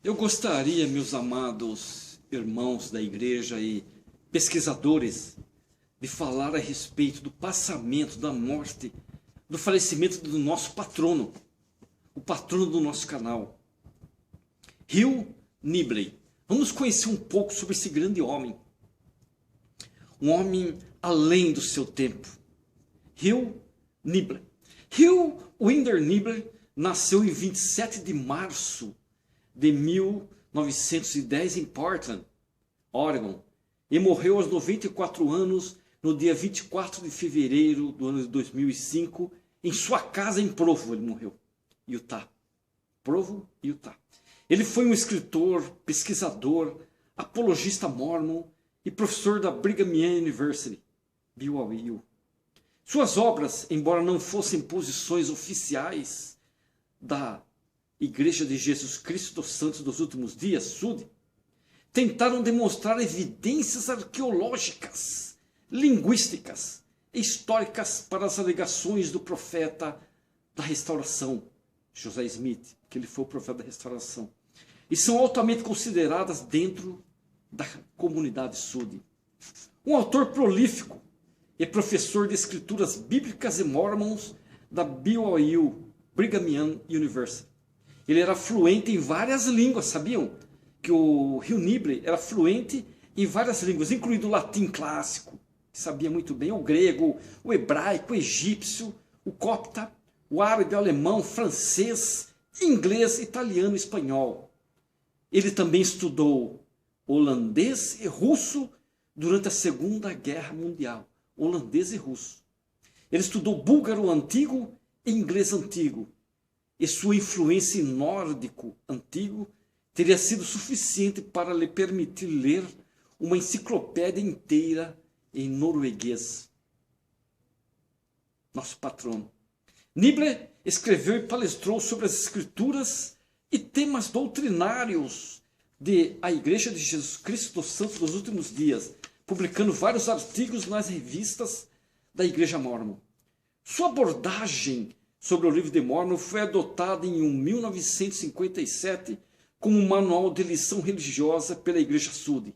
Eu gostaria, meus amados irmãos da igreja e pesquisadores, de falar a respeito do passamento, da morte, do falecimento do nosso patrono, o patrono do nosso canal, Hugh Nibley. Vamos conhecer um pouco sobre esse grande homem, um homem além do seu tempo. Hugh Nibley. Hugh Winder Nibley nasceu em 27 de março de 1910 em Portland, Oregon, e morreu aos 94 anos no dia 24 de fevereiro do ano de 2005, em sua casa em Provo. Ele morreu, Utah. Provo, Utah. Ele foi um escritor, pesquisador, apologista mórmon e professor da Brigham Young University, BYU. Suas obras, embora não fossem posições oficiais da Igreja de Jesus Cristo dos Santos dos Últimos Dias, SUD, tentaram demonstrar evidências arqueológicas, linguísticas e históricas para as alegações do profeta da restauração, José Smith, que ele foi o profeta da restauração, e são altamente consideradas dentro da comunidade SUD. Um autor prolífico e professor de escrituras bíblicas e mormons da BYU, Brigham Young University. Ele era fluente em várias línguas, sabiam? Que o Hugh Nibley era fluente em várias línguas, incluindo o latim clássico, que sabia muito bem, o grego, o hebraico, o egípcio, o copta, o árabe, o alemão, francês, inglês, italiano e espanhol. Ele também estudou holandês e russo durante a Segunda Guerra Mundial. Holandês e russo. Ele estudou búlgaro antigo e inglês antigo. E sua influência em nórdico antigo teria sido suficiente para lhe permitir ler uma enciclopédia inteira em norueguês. Nosso patrono. Nibley escreveu e palestrou sobre as escrituras e temas doutrinários de a Igreja de Jesus Cristo dos Santos dos Últimos Dias, publicando vários artigos nas revistas da Igreja Mórmon. Sua abordagem sobre o livro de Mórmon foi adotada em 1957 como um manual de lição religiosa pela Igreja SUD.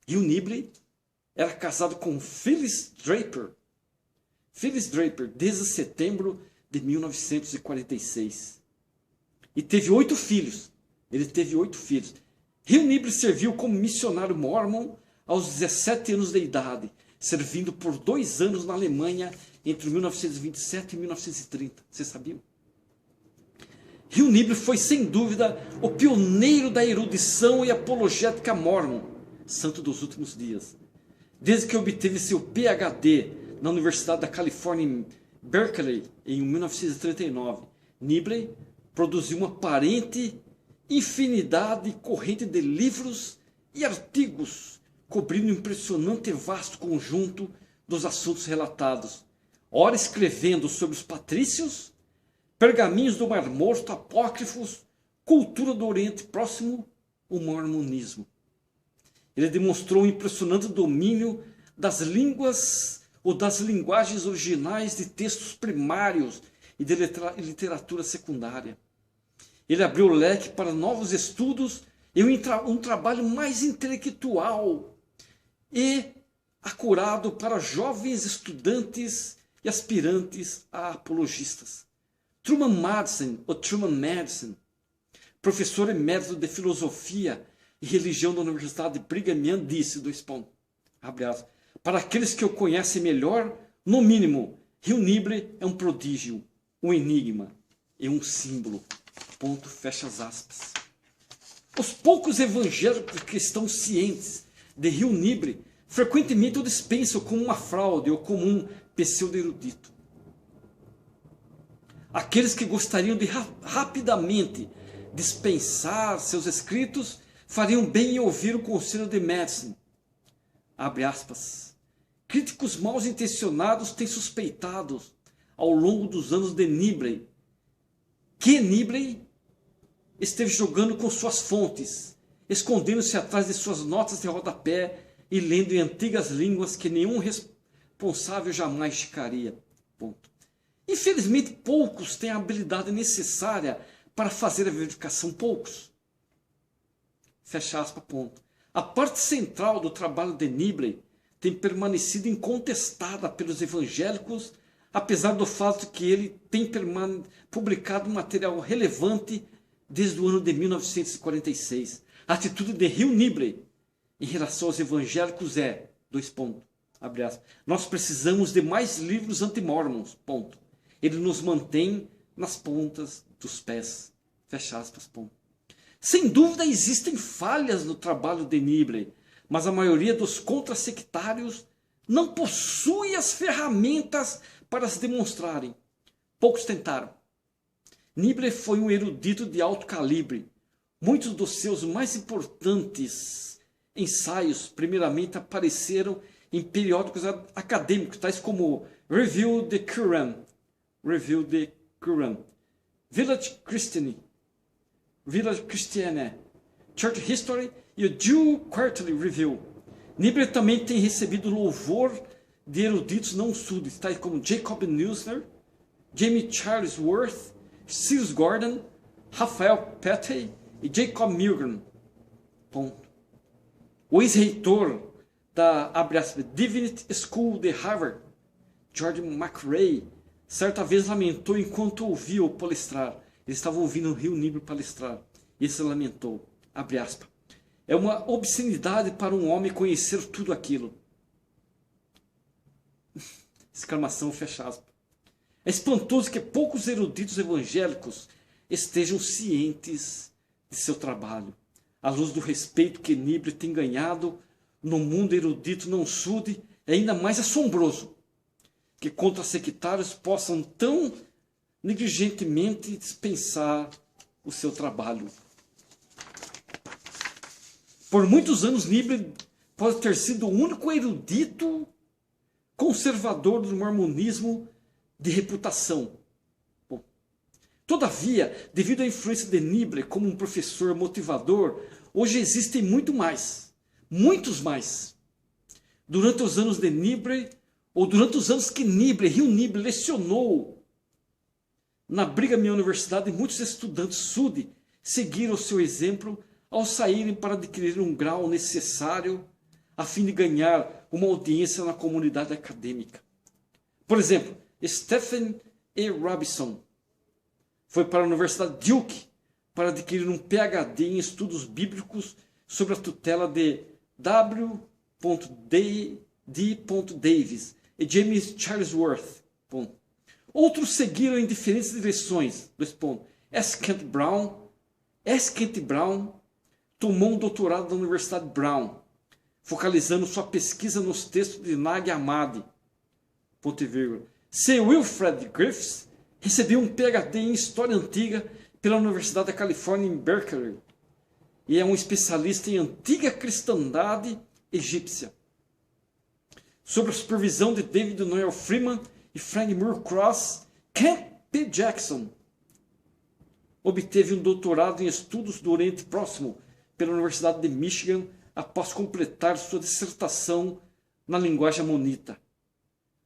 Hugh Nibley era casado com Phyllis Draper. Phyllis Draper, desde setembro de 1946. E teve 8 filhos. Ele teve 8 filhos. Hugh Nibley serviu como missionário mórmon aos 17 anos de idade, servindo por 2 anos na Alemanha entre 1927 e 1930. Vocês sabiam? Hugh Nibley foi, sem dúvida, o pioneiro da erudição e apologética mórmon, santo dos últimos dias. Desde que obteve seu PhD na Universidade da Califórnia em Berkeley, em 1939, Nibley produziu uma aparente infinidade corrente de livros e artigos, cobrindo um impressionante e vasto conjunto dos assuntos relatados, ora escrevendo sobre os patrícios, pergaminhos do Mar Morto, apócrifos, cultura do Oriente Próximo, o mormonismo. Ele demonstrou um impressionante domínio das línguas ou das linguagens originais de textos primários e de literatura secundária. Ele abriu o leque para novos estudos e um trabalho mais intelectual e acurado para jovens estudantes e aspirantes a apologistas. Truman Madsen, professor emérito de filosofia e religião da Universidade de Brigham Young, disse, abre aspas, para aqueles que o conhecem melhor, no mínimo, Hugh Nibley é um prodígio, um enigma e um símbolo. Ponto, fecha as aspas. Os poucos evangélicos que estão cientes de Hugh Nibley frequentemente o dispensam como uma fraude ou como um pseudo-erudito. Aqueles que gostariam de rapidamente dispensar seus escritos fariam bem em ouvir o conselho de Madsen. Abre aspas. Críticos mal intencionados têm suspeitado ao longo dos anos de Nibley que Nibley esteve jogando com suas fontes, escondendo-se atrás de suas notas de rodapé e lendo em antigas línguas que nenhum responsável jamais checaria. Ponto. Infelizmente, poucos têm a habilidade necessária para fazer a verificação. Poucos. Fecha aspas, ponto. A parte central do trabalho de Nibley tem permanecido incontestada pelos evangélicos, apesar do fato que ele tem publicado material relevante desde o ano de 1946. A atitude de Hugh Nibley em relação aos evangélicos é, abre aspas, nós precisamos de mais livros anti-mormons, ponto. Ele nos mantém nas pontas dos pés, fecha aspas, ponto. Sem dúvida existem falhas no trabalho de Nibley, mas a maioria dos contra-sectários não possui as ferramentas para as demonstrarem. Poucos tentaram. Nibley foi um erudito de alto calibre. Muitos dos seus mais importantes ensaios, primeiramente, apareceram em periódicos acadêmicos, tais como Review the Quran, Village Christiane, Church History e o Jew Quarterly Review. Nibley também tem recebido louvor de eruditos não súditos, tais como Jacob Neusner, James Charles Worth, Cyrus Gordon, Raphael Petty e Jacob Milgren. Ponto. O ex-reitor da, abre aspas, Divinity School de Harvard, George McRae, certa vez lamentou enquanto ouvia-o palestrar. Ele estava ouvindo o Hugh Nibley palestrar. E ele se lamentou, abre aspas. É uma obscenidade para um homem conhecer tudo aquilo. Exclamação, fecha aspas. É espantoso que poucos eruditos evangélicos estejam cientes de seu trabalho, à luz do respeito que Nibley tem ganhado no mundo erudito não súde. É ainda mais assombroso que contra-sectários possam tão negligentemente dispensar o seu trabalho. Por muitos anos, Nibley pode ter sido o único erudito conservador do mormonismo de reputação. Bom, todavia, devido à influência de Nibley como um professor motivador, hoje existem muitos mais. Durante os anos de Nibley, ou durante os anos que Hugh Nibley lecionou na Brigham Young Universidade, muitos estudantes SUD seguiram o seu exemplo ao saírem para adquirir um grau necessário a fim de ganhar uma audiência na comunidade acadêmica. Por exemplo, Stephen E. Robinson foi para a Universidade Duke para adquirir um PhD em estudos bíblicos sob a tutela de W. D. Davis e James Charles Worth. Outros seguiram em diferentes direções. S. Kent Brown tomou um doutorado da Universidade Brown, focalizando sua pesquisa nos textos de Nag Hammadi. C. Wilfred Griffiths recebeu um PhD em História Antiga pela Universidade da Califórnia em Berkeley e é um especialista em antiga cristandade egípcia. Sob a supervisão de David Noel Freeman e Frank Moore Cross, Kent P. Jackson obteve um doutorado em estudos do Oriente Próximo pela Universidade de Michigan após completar sua dissertação na linguagem amonita.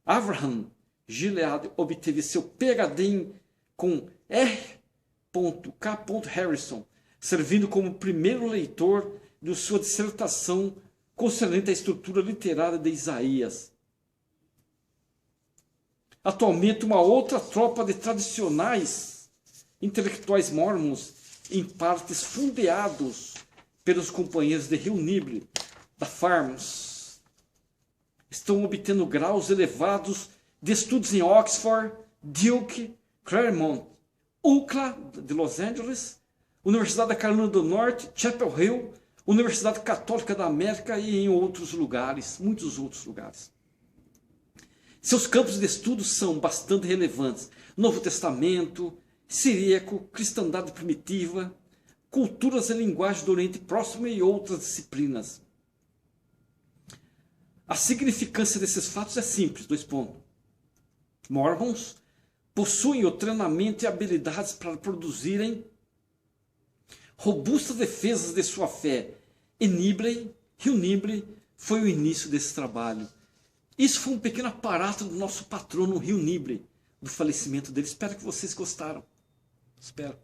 Avraham Gilead obteve seu PhD com R.K. Harrison, servindo como primeiro leitor de sua dissertação concernente à estrutura literária de Isaías. Atualmente, uma outra tropa de tradicionais intelectuais mormons, em partes fundeados pelos companheiros de Hugh Nibley, da Farms, estão obtendo graus elevados de estudos em Oxford, Duke, Claremont, UCLA de Los Angeles, Universidade da Carolina do Norte, Chapel Hill, Universidade Católica da América e em outros lugares, muitos outros lugares. Seus campos de estudo são bastante relevantes: Novo Testamento, siríaco, cristandade primitiva, culturas e linguagem do Oriente Próximo e outras disciplinas. A significância desses fatos é simples, Mormons possuem o treinamento e habilidades para produzirem robustas defesas de sua fé. E Hugh Nibley foi o início desse trabalho. Isso foi um pequeno aparato do nosso patrono Hugh Nibley, do falecimento dele. Espero que vocês gostaram. Espero.